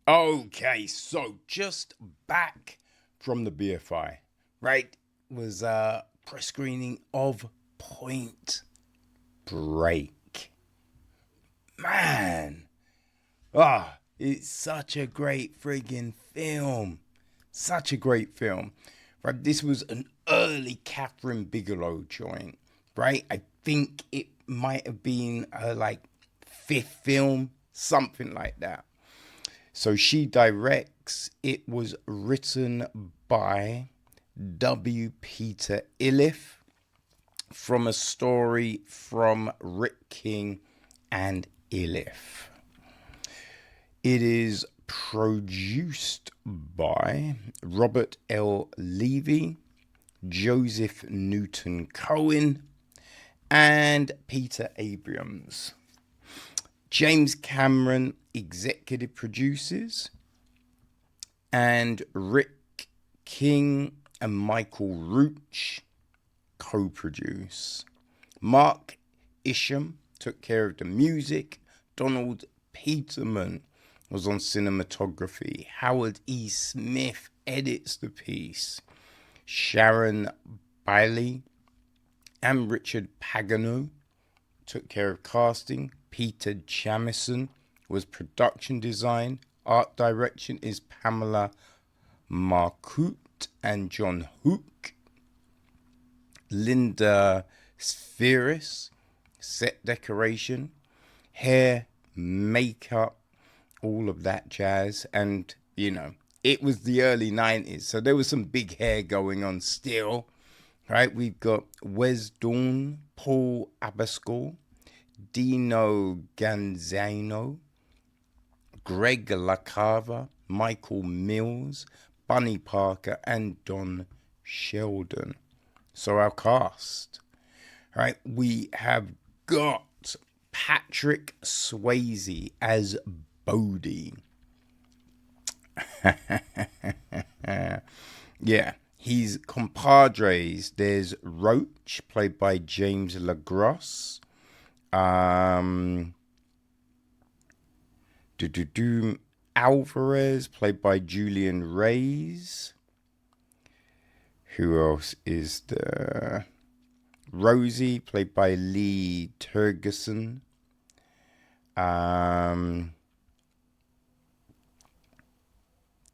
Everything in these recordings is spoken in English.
Okay, so just back from the BFI, right? Was a press screening of Point Break. Man, it's such a great friggin' film. Such a great film. Right, this was an early Kathryn Bigelow joint, right? I think it might have been her like fifth film, something like that. So she directs. It was written by W. Peter Iliff from a story from Rick King and Iliff. It is produced by Robert L. Levy, Joseph Newton Cohen, and Peter Abrams. James Cameron executive produces, and Rick King and Michael Roach co-produce. Mark Isham took care of the music. Donald Peterman was on cinematography. Howard E. Smith edits the piece. Sharon Bailey and Richard Pagano took care of casting. Peter Jamison was production design. Art direction is Pamela Marcotte and John Hook. Linda Spheris, set decoration, hair, makeup, all of that jazz. And, it was the early 90s, so there was some big hair going on still, right? We've got Wes Dawn, Paul Abascal, Dino Ganzano, Greg LaCava, Michael Mills, Bunny Parker, and Don Sheldon. So our cast, right? We have got Patrick Swayze as Bodie. Yeah, he's compadres. There's Roach, played by James LeGros. Alvarez, played by Julian Reyes. Who else is there? Rosie, played by Lee Tergesen.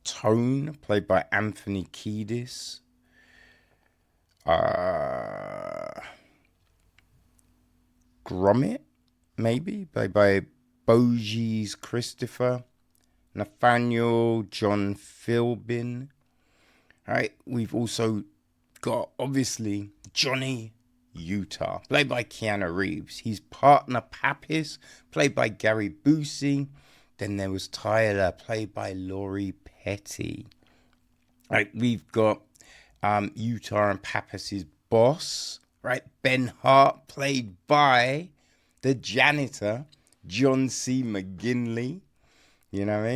Tone, played by Anthony Kiedis. Gromit, maybe, played by Bojesse Christopher. Nathaniel John Philbin. All right, we've also got, obviously, Johnny Utah, played by Keanu Reeves. His partner, Papis, played by Gary Busey. Then there was Tyler, played by Laurie Petty. Right, we've got Utah and Papis' boss, right? Ben Hart, played by the janitor, John C. McGinley. You know what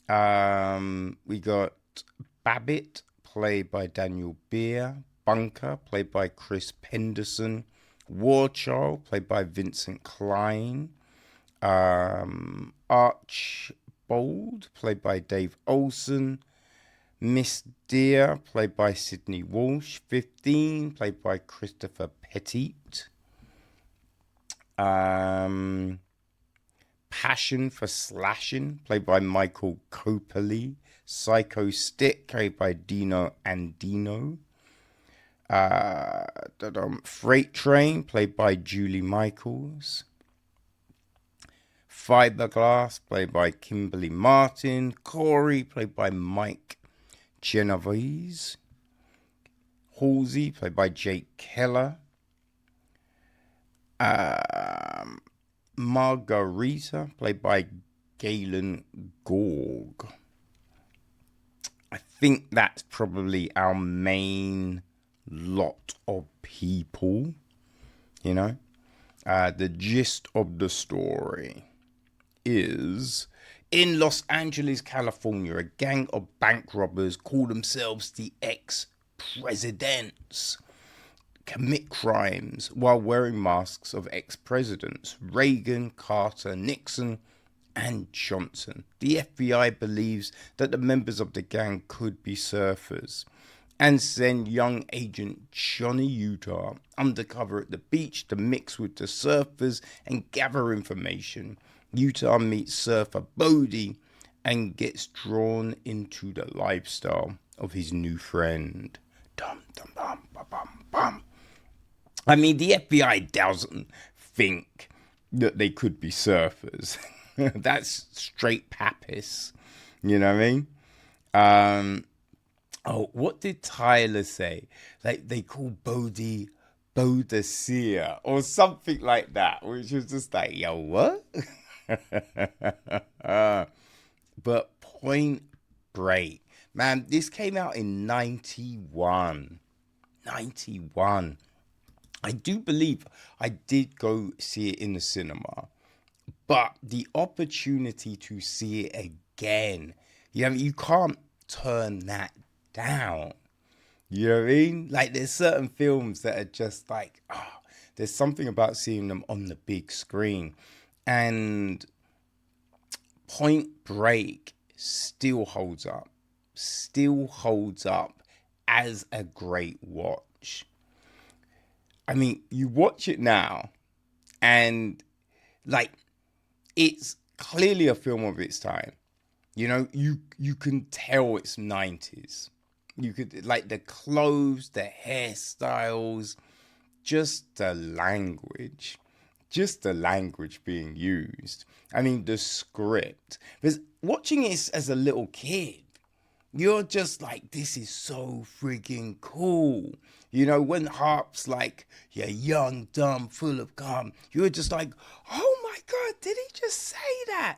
I mean? We got Babbitt, played by Daniel Beer. Bunker, played by Chris Penderson. Warchild, played by Vincent Klein. Archbold, played by Dave Olson. Miss Deer, played by Sidney Walsh. 15, played by Christopher Petit. Passion for Slashing, played by Michael Copley. Psycho Stick, played by Dino Andino. Freight Train, played by Julie Michaels. Fiberglass, played by Kimberly Martin. Corey, played by Mike Genovese. Halsey, played by Jake Keller. Margarita, played by Galen Gorg. I think that's probably our main lot of people, the gist of the story is, in Los Angeles, California, a gang of bank robbers call themselves the ex-presidents, commit crimes while wearing masks of ex-presidents: Reagan, Carter, Nixon, and Johnson. The FBI believes that the members of the gang could be surfers and send young agent Johnny Utah undercover at the beach to mix with the surfers and gather information. Utah meets surfer Bodie and gets drawn into the lifestyle of his new friend. Dum, dum, bum, bum, bum, bum. I mean, the FBI doesn't think that they could be surfers. That's straight Pappas. You know what I mean? Oh, what did Tyler say? Like, they call Bodie Bojesse or something like that, which was just like, yo, what? But Point Break, man, this came out in 91. 91. I do believe I did go see it in the cinema, but the opportunity to see it again, you can't turn that down. You know what I mean? Like, there's certain films that are just like, there's something about seeing them on the big screen. And Point Break still holds up. Still holds up as a great watch. I mean, you watch it now and, like, it's clearly a film of its time. You know, you can tell it's 90s. You could, like, the clothes, the hairstyles, just the language being used. I mean, the script. Because watching it as a little kid, you're just like, this is so freaking cool. You know, when Harp's like, you're young, dumb, full of cum, you're just like, oh my God, did he just say that?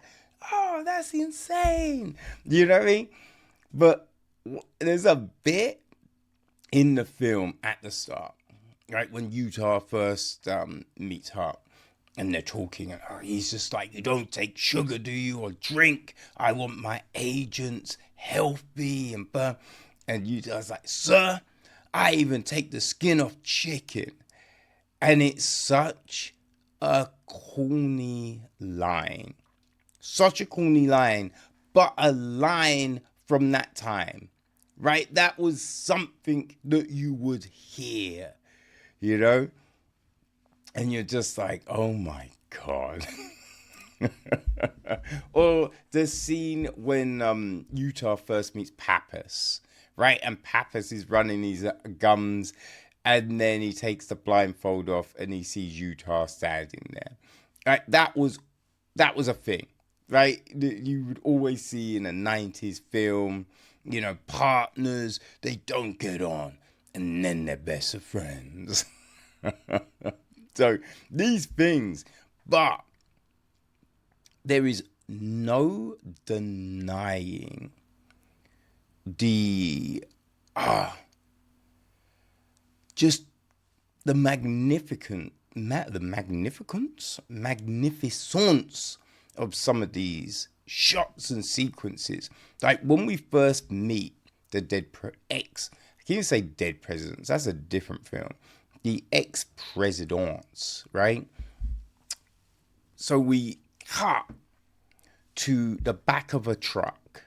Oh, that's insane. You know what I mean? But there's a bit in the film at the start, right, when Utah first meets Harp. And they're talking, and he's just like, you don't take sugar, do you, or drink? I want my agents healthy and burn. And Utah's like, sir, I even take the skin off chicken. And it's such a corny line. Such a corny line, but a line from that time, right? That was something that you would hear, you know? And you're just like, oh my God. Or the scene when Utah first meets Pappas, right? And Pappas is running his gums, and then he takes the blindfold off and he sees Utah standing there. Right? That was a thing, right? You would always see in a 90s film, you know, partners, they don't get on, and then they're best of friends. So these things, but there is no denying just the magnificence of some of these shots and sequences. Like when we first meet the I can't even say dead presidents. That's a different film. The ex-presidents, right? So we cut to the back of a truck,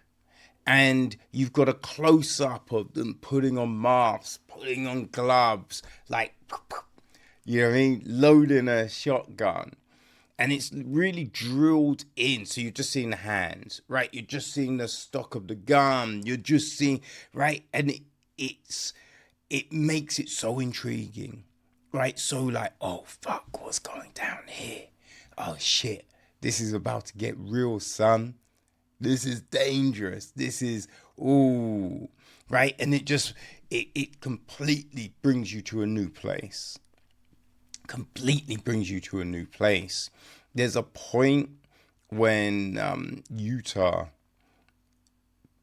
and you've got a close-up of them putting on masks, putting on gloves, like, you know what I mean, loading a shotgun. And it's really drilled in, so you're just seeing the hands, right? You're just seeing the stock of the gun. You're just seeing, right? And it makes it so intriguing, right? So like, oh, fuck, what's going down here? Oh, shit, this is about to get real, son. This is dangerous. This is, ooh, right? And it completely brings you to a new place. There's a point when Utah,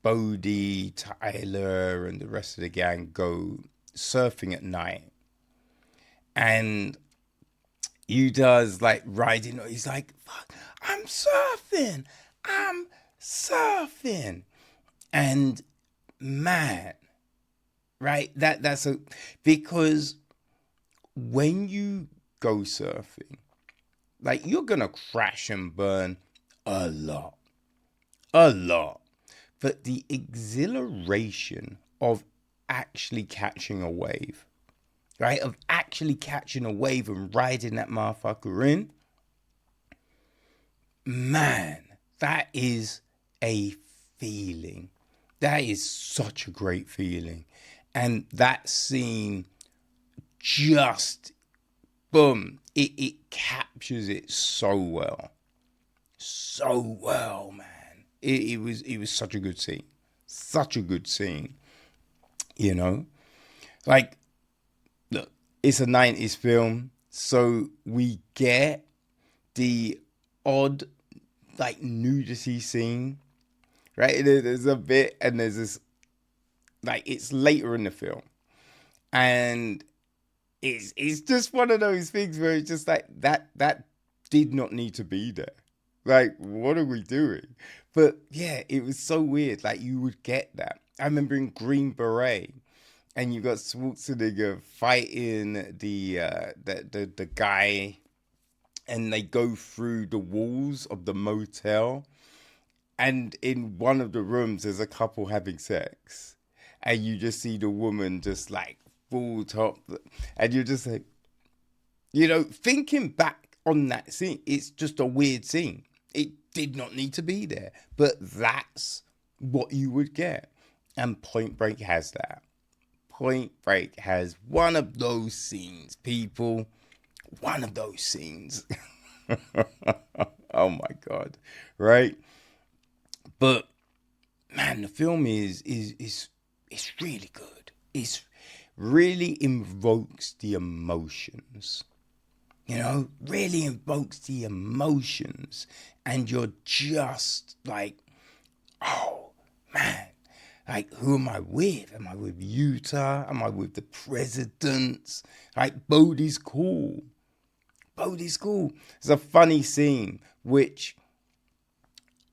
Bodie, Tyler, and the rest of the gang go surfing at night. And Utah's like riding, he's like, fuck, I'm surfing. And man, right? Because when you go surfing, like, you're gonna crash and burn a lot, a lot. But the exhilaration of actually catching a wave, right? Of actually catching a wave and riding that motherfucker in, man, that is a feeling. That is such a great feeling. And that scene just, boom, it captures it so well. So well, man. It was such a good scene. Such a good scene. You know? Like, look, it's a 90s film, so we get the odd, like, nudity scene, right? There's a bit, and there's this, like, it's later in the film, and it's just one of those things where it's just like, that did not need to be there. Like, what are we doing? But yeah, it was so weird. Like, you would get that. I remember in Green Beret, and you got Schwarzenegger fighting the guy, and they go through the walls of the motel, and in one of the rooms there's a couple having sex, and you just see the woman just like full top, and you're just like, thinking back on that scene, it's just a weird scene. It did not need to be there, but that's what you would get. And Point Break has that. Point Break has one of those scenes, people. One of those scenes. Oh my God. Right? But man, the film is it's really good. It's really invokes the emotions. Really invokes the emotions. And you're just like, oh man, like, who am I with? Am I with Utah? Am I with the presidents? Like, Bodie's cool. Bodie's cool. It's a funny scene, which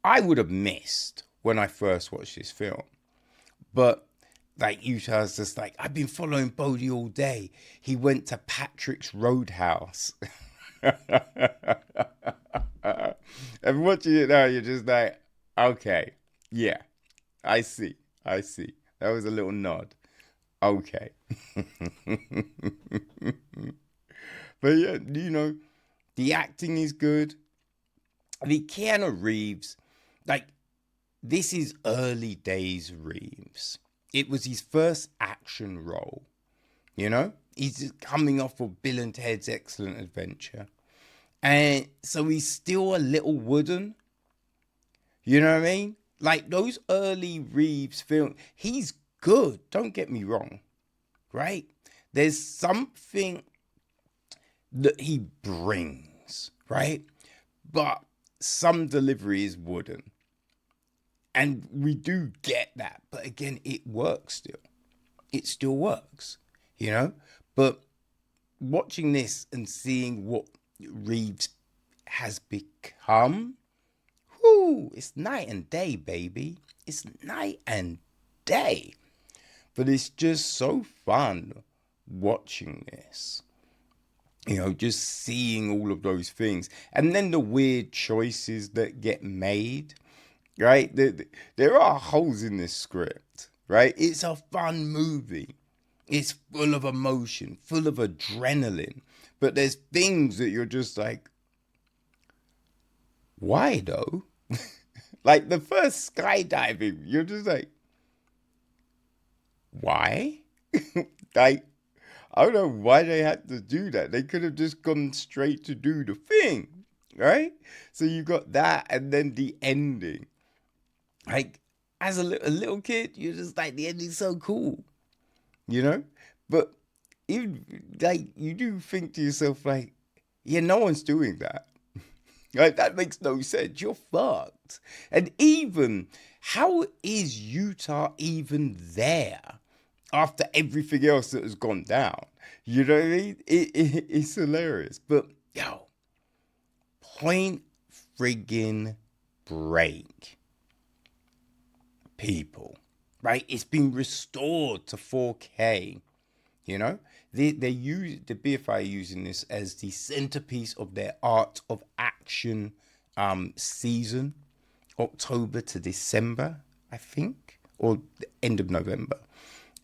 I would have missed when I first watched this film. But, like, Utah's just like, I've been following Bodie all day. He went to Patrick's Roadhouse. And watching it now, you're just like, okay, yeah, I see. That was a little nod. Okay. But yeah, the acting is good. The Keanu Reeves, like, this is early days Reeves. It was his first action role. He's coming off of Bill and Ted's Excellent Adventure. And so he's still a little wooden. You know what I mean? Like, those early Reeves films, he's good. Don't get me wrong. Right? There's something that he brings. Right? But some delivery is wooden. And we do get that. But again, it works still. It still works. But watching this and seeing what Reeves has become, it's night and day, baby. It's night and day. But it's just so fun watching this. Just seeing all of those things. And then the weird choices that get made, right? There are holes in this script, right? It's a fun movie. It's full of emotion, full of adrenaline. But there's things that you're just like, why though? Like the first skydiving, you're just like, why? Like, I don't know why they had to do that. They could have just gone straight to do the thing, right? So you got that, and then the ending. Like, as a little kid, you're just like, the ending's so cool, But even, like, you do think to yourself, like, yeah, no one's doing that. Like, that makes no sense. You're fucked. And even, how is Utah even there after everything else that has gone down? You know what I mean? It's hilarious. But, yo, Point friggin' Break. People, right? It's been restored to 4K. They use the BFI are using this as the centerpiece of their art of action season, October to December, I think, or the end of November.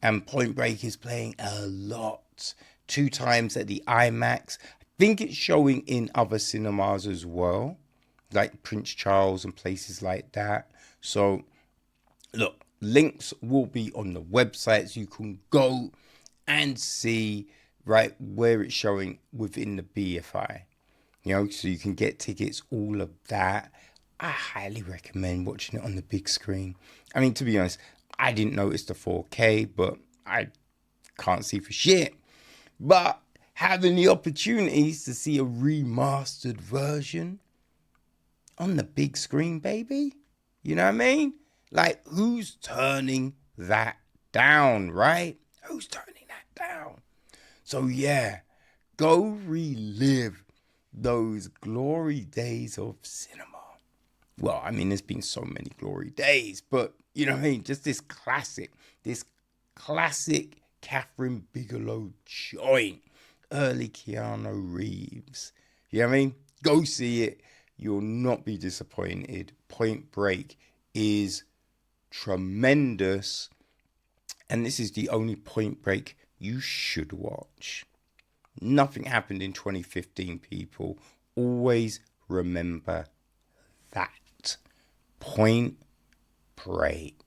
And Point Break is playing a lot. 2 times at the IMAX. I think it's showing in other cinemas as well, like Prince Charles and places like that. So, look, links will be on the website, so you can go and see right where it's showing within the BFI. So you can get tickets, all of that. I highly recommend watching it on the big screen. I mean, to be honest, I didn't notice the 4K, but I can't see for shit. But having the opportunities to see a remastered version on the big screen, baby, you know what I mean? Like, who's turning that down, right? Who's turning that down? So, yeah, go relive those glory days of cinema. Well, I mean, there's been so many glory days, but you know what I mean? Just this classic Kathryn Bigelow joint, early Keanu Reeves. You know what I mean? Go see it. You'll not be disappointed. Point Break is tremendous. And this is the only Point Break you should watch. Nothing happened in 2015, people. Always remember that. Point Break.